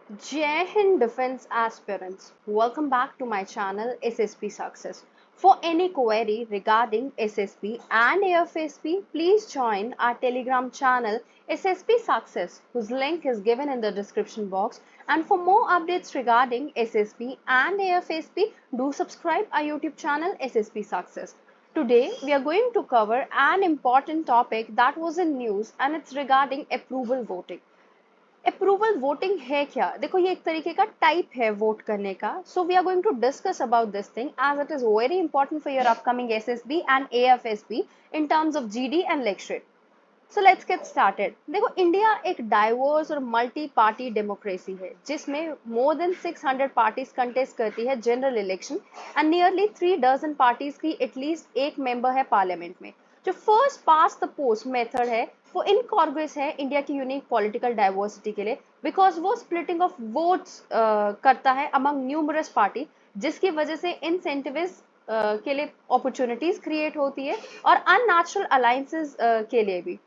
Jai Hind Defense Aspirants, welcome back to my channel SSP Success. For any query regarding SSP and AFSP, please join our Telegram channel SSP Success, whose link is given in the description box. And for more updates regarding SSP and AFSP, do subscribe our YouTube channel SSP Success. Today, we are going to cover an important topic that was in news, and it's regarding approval voting. Approval voting है क्या? देखो ये एक तरीके का type है vote करने का. So we are going to discuss about this thing as it is very important for your upcoming SSB and AFSB in terms of GD and lecture. So let's get started. देखो India एक diverse और multi party democracy है जिसमें more than 600 parties contest करती है general election and nearly 3 dozen parties की at least एक member है पार्लियामेंट में. जो first past the post method है वो इनकॉर्गस है इंडिया की यूनिक पॉलिटिकल डाइवर्सिटी के लिए बिकॉज वो स्प्लिटिंग ऑफ वोट्स करता है अमंग न्यूमरस पार्टी जिसकी वजह से इंसेंटिव्स के लिए अपॉर्चुनिटीज क्रिएट होती है और अननेचुरल अलायंसेस के लिए भी.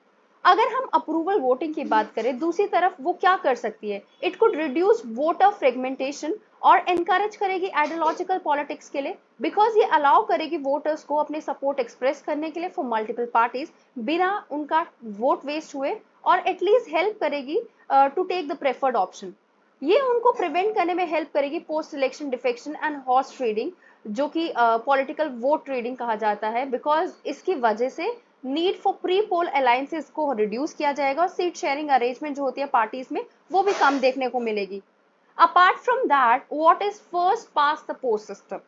अगर हम अप्रूवल वोटिंग की बात करें दूसरी तरफ वो क्या कर सकती है? It could reduce voter fragmentation और एनकरेज करेगी आइडियोलॉजिकल पॉलिटिक्स के लिए बिकॉज ये अलाउ करेगी वोटर्स को अपने सपोर्ट एक्सप्रेस करने के लिए फॉर मल्टीपल पार्टीज बिना उनका वोट वेस्ट हुए और एटलीस्ट हेल्प करेगी to take the preferred option. ये उनको प्रिवेंट करने में हेल्प करेगी post election defection and horse trading जो कि पॉलिटिकल वोट ट्रेडिंग कहा जाता है बिकॉज इसकी वजह से need for pre poll alliances को रिड्यूस किया जाएगा और सीट शेयरिंग अरेंजमेंट जो होती है पार्टीज में वो भी कम देखने को मिलेगी. Apart from that what is first past the post system?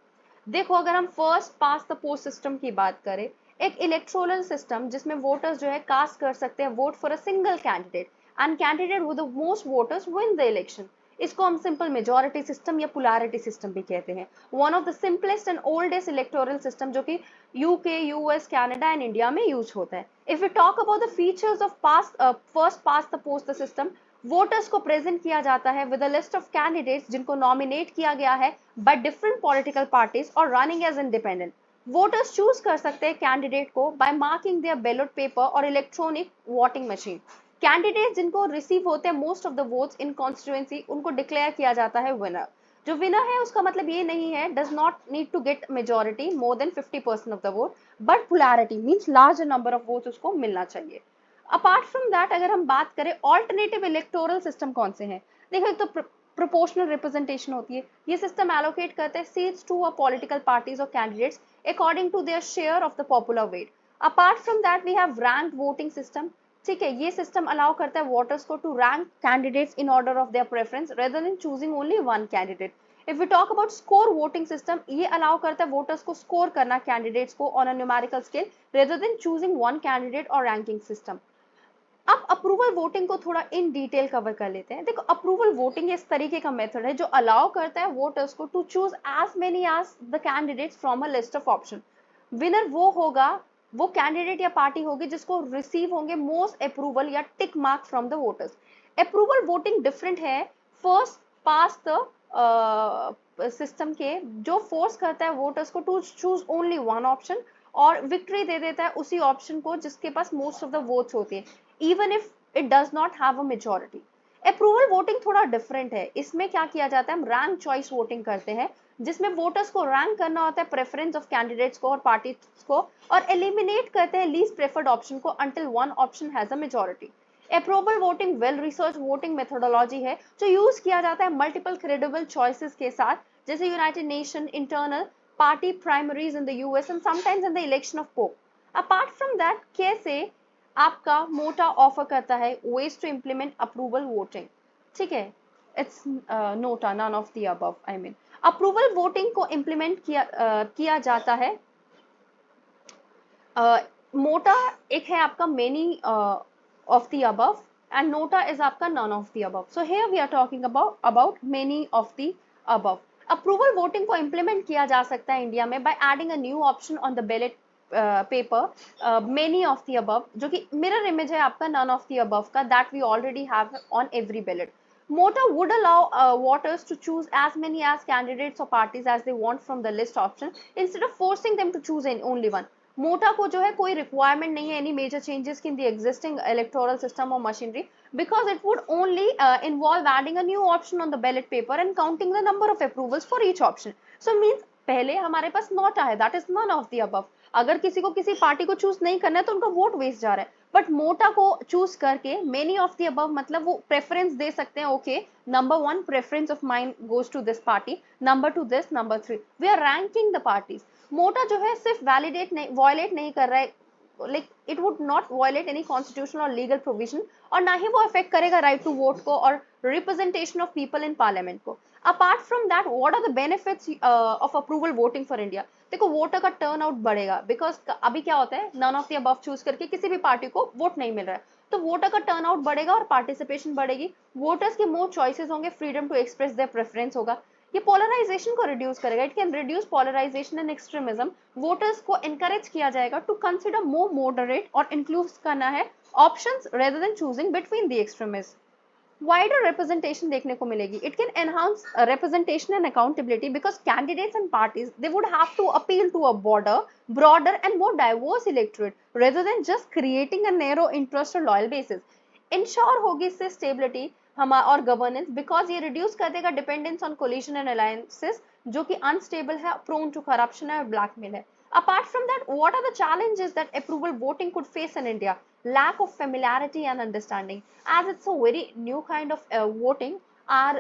देखो अगर हम first past the post system की बात करें एक इलेक्टोरल सिस्टम जिसमें वोटर्स जो है कास्ट कर सकते हैं vote for a single candidate and candidate with the most voters win the election. इसको हम सिंपल मेजोरिटी सिस्टम या पोलैरिटी सिस्टम भी कहते हैं. One of the simplest and oldest electoral system जो कि UK US Canada and India में use होता है. If you talk about the features of pass first past the post the system voters को present किया जाता है with a list of candidates जिनको नॉमिनेट किया गया है बाय डिफरेंट पॉलिटिकल पार्टीज और running as independent. Voters choose कर सकते हैं कैंडिडेट को by marking their ballot paper और इलेक्ट्रॉनिक वोटिंग मशीन. कैंडिडेट जिनको रिसीव होते हैं most of the votes in constituency उनको डिक्लेयर किया जाता है विनर. जो विनर है उसका मतलब ये नहीं है does not need to get majority more than 50% of the vote but polarity means larger number of votes उसको मिलना चाहिए. अपार्ट फ्रॉम दैट अगर हम बात करें ऑल्टरनेटिव इलेक्टोरल सिस्टम कौन से हैं? देखो एक तो प्रोपोर्शनल रिप्रेजेंटेशन होती है. ये सिस्टम एलोकेट करते हैं seats to a political parties और candidates according to their share of the popular vote. Apart from that we have ranked voting system. ठीक है ये सिस्टम अलाउ करता है वोटर्स को to rank candidates in order of their preference rather than choosing only one candidate. If you talk about score voting system ये allow करता है voters को स्कोर करना कैंडिडेट्स को on a numerical scale rather than choosing one candidate और ranking system. अब approval voting को थोड़ा इन डिटेल कवर कर लेते हैं. देखो अप्रूवल वोटिंग इस तरीके का मेथड है जो अलाउ करता है वोटर्स को to choose as many as the candidates from a list of option. Winner वो होगा वो कैंडिडेट या पार्टी होगी जिसको रिसीव होंगे मोस्ट अप्रूवल या tick mark from the voters. Approval voting different है फर्स्ट पास द सिस्टम के जो फोर्स करता है वोटर्स को to choose only one option और विक्ट्री दे देता है उसी ऑप्शन को जिसके पास मोस्ट ऑफ द वोट्स होती है even if it does not have a majority. Approval voting थोड़ा डिफरेंट है. इसमें क्या किया जाता है हम रैंक चॉइस वोटिंग करते हैं जिसमें वोटर्स को रैंक करना होता है प्रेफरेंस ऑफ कैंडिडेट्स को और पार्टीज को और एलिमिनेट करते हैं लीस्ट प्रेफर्ड ऑप्शन को until one option has a majority. Approval voting well research voting methodology है जो यूज किया जाता है मल्टीपल क्रेडिबल चॉइसेस के साथ जैसे United nation internal party primaries in the US and sometimes in the election of pope. Apart from that कैसे आपका मोटा ऑफर करता है ways to implement approval voting. ठीक है it's NOTA none of the above I mean. Approval voting को implement किया जाता है. मोटा एक है आपका many of the above and NOTA is आपका none of the above. So here we are talking about many of the above. Approval voting को implement किया जा सकता है इंडिया में by adding a new option on the ballot paper many of the above जो कि mirror image है आपका नन ऑफ द अबव का that we already have on every ballot. Mota would allow voters to choose as many as candidates or parties as they want from the list option instead of forcing them to choose only one. मोटा को जो है कोई requirement नहीं है any major changes in the existing electoral system और machinery, because it would only involve adding a new option on the ballot paper and counting the number of approvals for each option. So means पहले हमारे पास NOTA है, that is none of the above. अगर किसी को किसी party को choose नहीं करना है तो उनका वोट वेस्ट जा रहा है. बट मोटा को चूज करके मेनी ऑफ द अबव मतलब वो प्रेफरेंस दे सकते हैं. Okay, number 1 preference of mine goes to this party, number 2 this, number 3 we are ranking the parties. MOTA जो है सिर्फ वैलिडेट नहीं, वॉयलेट नहीं कर रहा है, like it would not violate any constitutional or legal provision, और ना ही वो अफेक्ट करेगा राइट टू वोट को और representation of people in parliament को. Apart from that what are the benefits of approval voting for India. देखो voter का turnout बढ़ेगा, बिकॉज अभी क्या होता है, none of the above choose करके किसी भी पार्टी को वोट नहीं मिल रहा है, तो वोटर का टर्न आउट बढ़ेगा और पार्टिसिपेशन बढ़ेगी. वोटर्स के मोर चॉइसेस होंगे, freedom to express their preference होगा. ये पोलराइजेशन को रिड्यूस करेगा. It can reduce polarisation and extremism. Voters को एनकरेज किया जाएगा टू कंसिडर मोर मॉडरेट और इंक्लूड करना है options rather than choosing between the extremist. Wider representation देखने को मिलेगी. It can enhance representation and accountability because candidates and parties they would have to appeal to a broader and more diverse electorate rather than just creating a narrow interest or loyal basis. Ensure होगी इससे stability हमारा और governance, because ये reduce कर देगा dependence on coalition and alliances जो कि unstable है, प्रोन टू करप्शन है और ब्लैकमेल है. Apart from that what are the challenges that approval voting could face in India. lack of familiarity and understanding, as it's a very new kind of voting. Our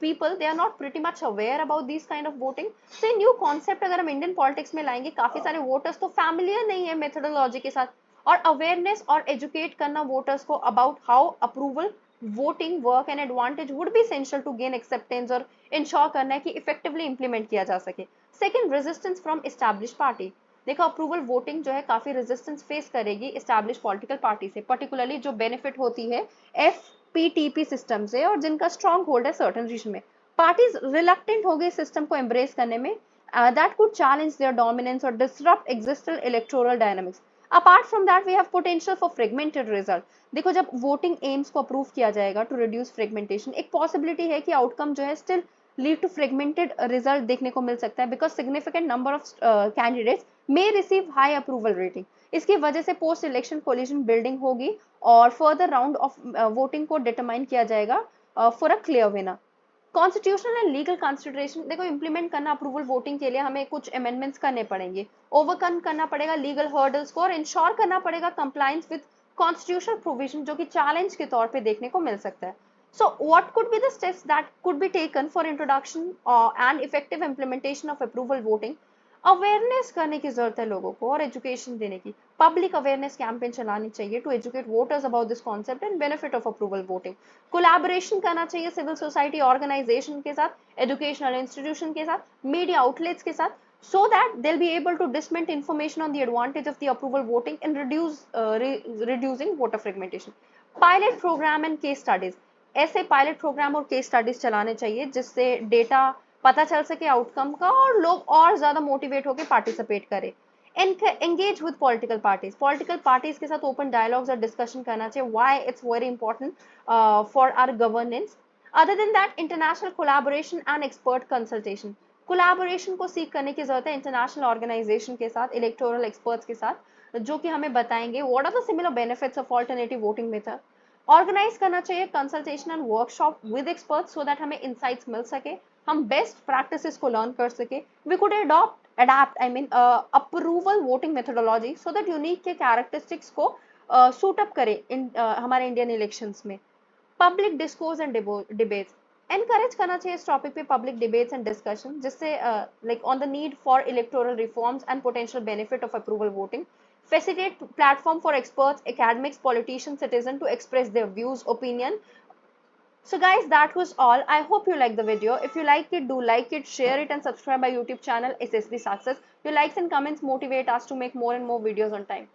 people they are not pretty much aware about these kind of voting. So new concept अगर हम Indian politics में लाएंगे, काफी सारे voters तो familiar नहीं है methodology के साथ, और अवेयरनेस और एजुकेट करना वोटर्स को about how approval voting work and advantage would be essential to gain acceptance और इंश्योर करना है कि इफेक्टिवली इंप्लीमेंट किया जा सके. Second, resistance from establish party. देखो अप्रूवल वोटिंग जो है काफी रेजिस्टेंस फेस करेगी एस्टैब्लिश पॉलिटिकल पार्टी से, पर्टिकुलरली जो बेनिफिट होती है एफपीटीपी सिस्टम से और जिनका स्ट्रॉन्ग होल्ड है सर्टेन रीजन में. पार्टीज रिलक्टेंट हो गई सिस्टम को एम्ब्रेस करने में. That could challenge their dominance और disrupt existing electoral dynamics. Apart from that we have potential for fragmented result. देखो जब वोटिंग एम्स को अप्रूव किया जाएगा टू रिड्यूस फ्रेगमेंटेशन, एक पॉसिबिलिटी है कि आउटकम जो है still lead to fragmented result देखने को मिल सकता है, because significant number of candidates may receive high approval rating. इसकी वजह से पोस्ट इलेक्शन कोलिशन बिल्डिंग होगी और फर्दर राउंड ऑफ वोटिंग को डिटरमाइन किया जाएगा for a clear winner. Constitutional and legal consideration. देखो इंप्लीमेंट करना अप्रूवल वोटिंग के लिए हमें कुछ अमेंडमेंट्स करने पड़ेंगे, ओवरकम करना पड़ेगा लीगल हर्डल्स को और इंश्योर करना पड़ेगा कंप्लायंस विद कॉन्स्टिट्यूशनल प्रोविजन जो कि चैलेंज के तौर पे देखने को मिल सकता है. So what could be the steps that could be taken for introduction and effective implementation of approval voting? Awareness करने की जरूरत है लोगों को और एजुकेशन देने की. पब्लिक अवेयरनेस कैंपेन चलानी चाहिए to educate voters about this concept and benefit of approval voting. Collaboration करना चाहिए सिविल सोसाइटी ऑर्गेनाइजेशन के साथ, एजुकेशनल इंस्टीट्यूशन के साथ, मीडिया आउटलेट्स के साथ, so that they'll be able to disseminate information on the advantage of the approval voting and reducing voter fragmentation. Pilot program and case studies. ऐसे pilot programme और case studies चलाने चाहिए जिससे data पता चल सके आउटकम का और लोग और ज्यादा मोटिवेट होकर पार्टिसिपेट करें. एंगेज विद पॉलिटिकल पार्टीज के साथ ओपन डायलॉग्स और डिस्कशन करना चाहिए. Why it's very important for our governance. Other than that international collaboration and expert consultation. Collaboration को सीख करने की जरूरत है इंटरनेशनल ऑर्गेनाइजेशन के साथ, इलेक्टोरल एक्सपर्ट्स के साथ, जो कि हमें बताएंगे what are the similar benefits of alternative voting method. Organise करना चाहिए consultation and workshop with experts so that हमें इंसाइट्स मिल सके, हम बेस्ट प्रैक्टिसेस को लर्न कर सके. We could adapt I mean approval voting methodology so that unique के कैरेक्टरिस्टिक्स को सूट अप करे हमारे इंडियन इलेक्शंस में. Public discourse and debates. Encourage करना चाहिए इस टॉपिक पे पब्लिक डिबेट्स एंड डिस्कशन, जिससे like on the need for electoral reforms and potential benefit of approval voting. Facilitate platform for experts, academics, politicians, citizens to express their views, opinion. So guys, that was all. I hope you like the video. If you like it, do like it, share it and subscribe my YouTube channel SSB Success. Your likes and comments motivate us to make more and more videos on time.